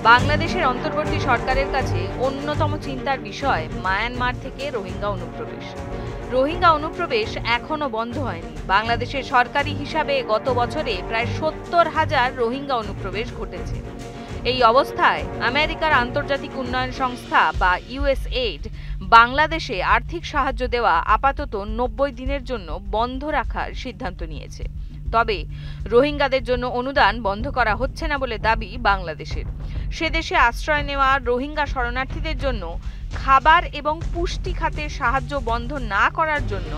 বাংলাদেশের অন্তর্বর্তী সরকারের কাছে অন্যতম চিন্তার বিষয় মায়ানমার থেকে রোহিঙ্গা অনুপ্রবেশ। রোহিঙ্গা অনুপ্রবেশ এখনো বন্ধ হয়নি। বাংলাদেশের সরকারি হিসাবে গত বছরে প্রায় ৭০,০০০ রোহিঙ্গা অনুপ্রবেশ ঘটেছে। এই অবস্থায় আমেরিকার আন্তর্জাতিক উন্নয়ন সংস্থা বা ইউএসএইড বাংলাদেশে আর্থিক সাহায্য দেওয়া আপাতত ৯০ দিনের জন্য বন্ধ রাখার সিদ্ধান্ত নিয়েছে। তবে রোহিঙ্গাদের জন্য অনুদান বন্ধ করা হচ্ছে না বলে দাবি বাংলাদেশের। সে দেশে আশ্রয় নেওয়া রোহিঙ্গা শরণার্থীদের জন্য খাবার এবং পুষ্টি খাতে সাহায্য বন্ধ না করার জন্য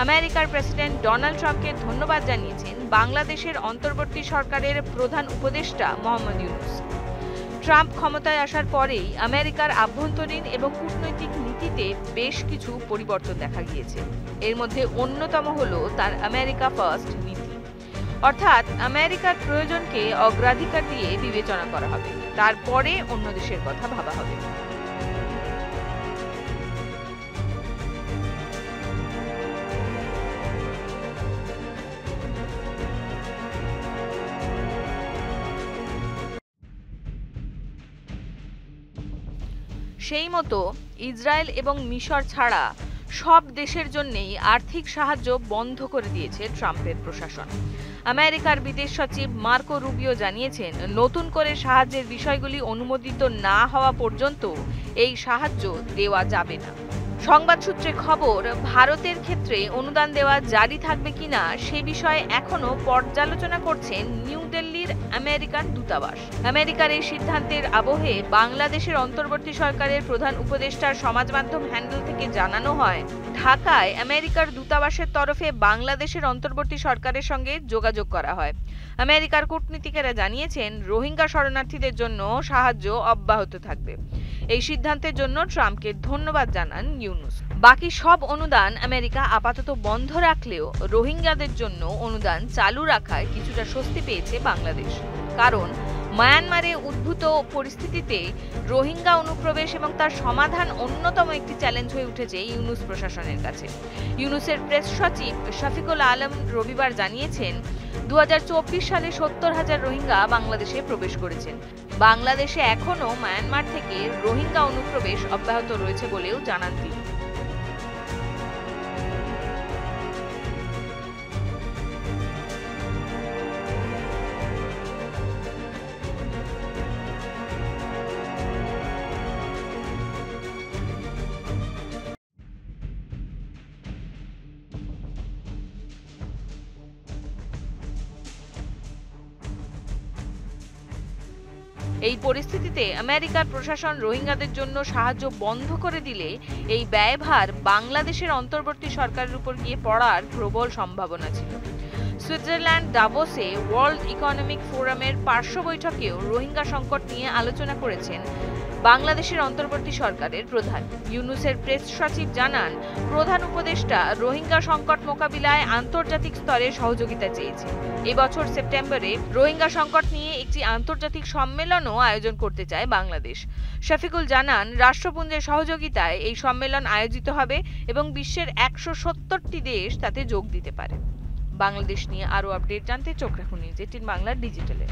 আমেরিকার প্রেসিডেন্ট ডোনাল্ড ট্রাম্পকে ধন্যবাদ জানিয়েছেন বাংলাদেশের অন্তর্বর্তী সরকারের প্রধান উপদেষ্টা মোহাম্মদ ইউনূস। ট্রাম্প ক্ষমতায় আসার পরেই আমেরিকার আভ্যন্তরীণ এবং কূটনৈতিক নীতিতে বেশ কিছু পরিবর্তন দেখা গিয়েছে। এর মধ্যে অন্যতম হলো তার আমেরিকা ফার্স্ট নীতি, অর্থাৎ আমেরিকার প্রয়োজনকে অগ্রাধিকার দিয়ে বিবেচনা করা হবে, তারপরে অন্য দেশের কথা ভাবা হবে। সেই মতো ইসরায়েল এবং মিশর ছাড়া সব দেশের জন্যই আর্থিক সাহায্য বন্ধ করে দিয়েছে ট্রাম্পের প্রশাসন। আমেরিকার বিদেশ সচিব মার্কো রুবিও জানিয়েছেন, নতুন করে সাহায্যের বিষয়গুলি অনুমোদিত না হওয়া পর্যন্ত এই সাহায্য দেওয়া যাবে না। সংবাদ সূত্রে খবর, ভারতের ক্ষেত্রে অনুদান দেওয়া জারি থাকবে কিনা সে বিষয়ে এখনো পর্যালোচনা করছেন নিউ দিল্লির আমেরিকান দূতাবাস। আমেরিকার এই সিদ্ধান্তের আবহে বাংলাদেশের অন্তর্বর্তী সরকারের প্রধান উপদেষ্টার সমাজ মাধ্যম হ্যান্ডেল থেকে জানানো হয়, ঢাকায় আমেরিকার দূতাবাসের তরফে বাংলাদেশের অন্তর্বর্তী সরকারের সঙ্গে যোগাযোগ করা হয়। আমেরিকার কূটনীতিকেরা জানিয়েছেন, রোহিঙ্গা শরণার্থীদের জন্য সাহায্য অব্যাহত থাকবে। এই সিদ্ধান্তের জন্য ট্রাম্পকে ধন্যবাদ জানান ইউনূস। বাকি সব অনুদান আমেরিকা আপাতত বন্ধ রাখলেও রোহিঙ্গাদের জন্য অনুদান চালু রাখায় কিছুটা স্বস্তি পেয়েছে বাংলাদেশ। কারণ মায়ানমারে উদ্ভূত পরিস্থিতিতে রোহিঙ্গা অনুপ্রবেশ এবং তার সমাধান অন্যতম একটি চ্যালেঞ্জ হয়ে উঠেছে ইউনূস প্রশাসনের কাছে। ইউনূসের প্রেস সচিব শফিকুল আলম রবিবার জানিয়েছেন, ২০২৪ সালে ৭০,০০০ রোহিঙ্গা বাংলাদেশে প্রবেশ করেছেন। বাংলাদেশে এখনো মায়ানমার থেকে রোহিঙ্গা অনুপ্রবেশ অব্যাহত রয়েছে বলেও জানান তিনি। এই পরিস্থিতিতে আমেরিকার প্রশাসন রোহিঙ্গাদের জন্য সাহায্য বন্ধ করে দিলে এই ব্যয়ভার বাংলাদেশের অন্তর্বর্তী সরকারের উপর গিয়ে পড়ার প্রবল সম্ভাবনা ছিল। সুইজারল্যান্ড ডাভোসে ওয়ার্ল্ড ইকোনমিক ফোরামের পার্শ্ব বৈঠকেও রোহিঙ্গা সংকট নিয়ে আলোচনা করেছেন বাংলাদেশের অন্তর্বর্তী সরকারের প্রধান। ইউনূসের প্রেস সচিব জানান, প্রধান উপদেষ্টা রোহিঙ্গা সংকট মোকাবিলায় আন্তর্জাতিক স্তরে সহযোগিতা চেয়েছে। এবছর সেপ্টেম্বরে রোহিঙ্গা সংকট নিয়ে একটি আন্তর্জাতিক সম্মেলনও আয়োজন করতে চায় বাংলাদেশ। শফিকুল জানান, রাষ্ট্রপুঞ্জের সহযোগিতায় এই সম্মেলন আয়োজিত হবে এবং বিশ্বের ১৭০টি দেশ তাতে যোগ দিতে পারে। বাংলাদেশ নিয়ে আরও আপডেট জানতে চোখ রাখুন নিউজ ১৮ বাংলা ডিজিটালে।